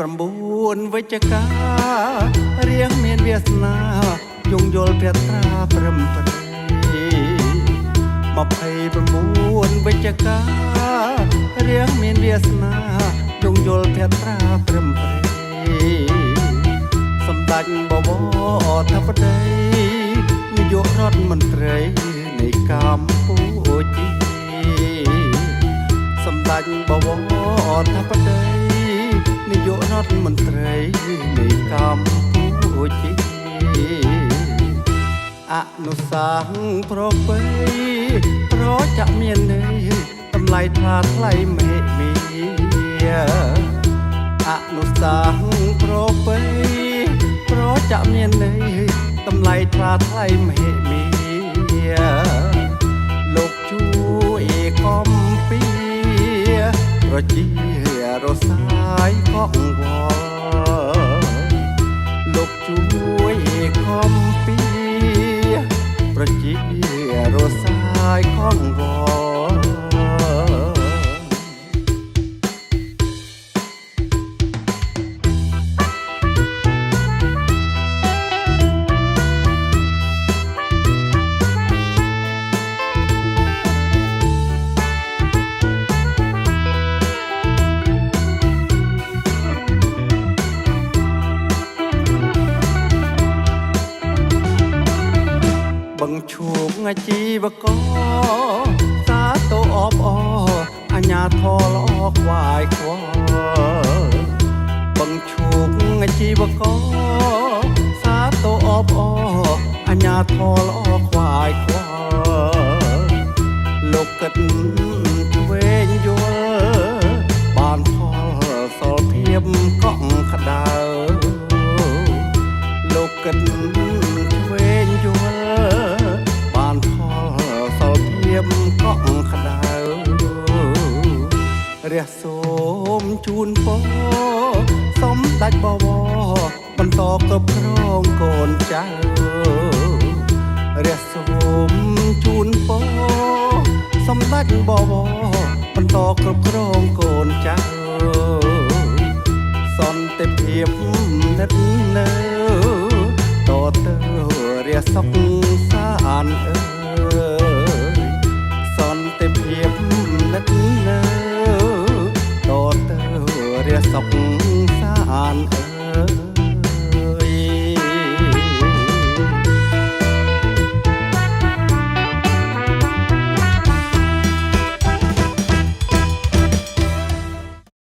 9វិច្ឆិការៀងមានវាសនាយងយល់ព្រះត្រាព្រមព្រៃ29វិច្ឆិការៀងមានវាសនាយងយល់ព្រះត្រាព្រមព្រៃសម្ដេចបវរអធិបតីនាយករដ្ឋមន្ត្រីនៃកម្ពុជាសម្ដេចបវរអធិបតីនាយករដ្ឋមន្ត្រីនៃកម្ពុជាអនុសាសន៍ប្រពៃប្រចាក់មានន័យតម្លៃថ្លាថ្លៃមេមីអនុសាសន៍ប្រពៃប្រចាក់មានន័យតម្លៃថ្លាថ្លៃមេមីលោកជួយកំពីប្រជារសាយកងវល់លោកជួយកំពីប្រជារសាយកងវល់បង្ឈូកជីវករសាទរអបអអញ្ញាធរល្អខ្វាយខ្វល់បង្ឈូកជីវករសាទរអបអអញ្ញាធរល្អខ្វាយខ្វល់លោកគិតឆ្វេងយល់បានផលសល់ភាពកក់ក្ដៅលោកគិតឆ្វេងយល់បានផលសល់ភាពកក់ក្ដៅរះសូមជូនពរសម្ដេចបវរបន្តគ្រប់គ្រងកូនចៅរះសូមជូនពរសម្ដេចបវរបន្តគ្រប់គ្រងកូនចៅសន្តិភាពនិតនៅតទៅរះសុខសា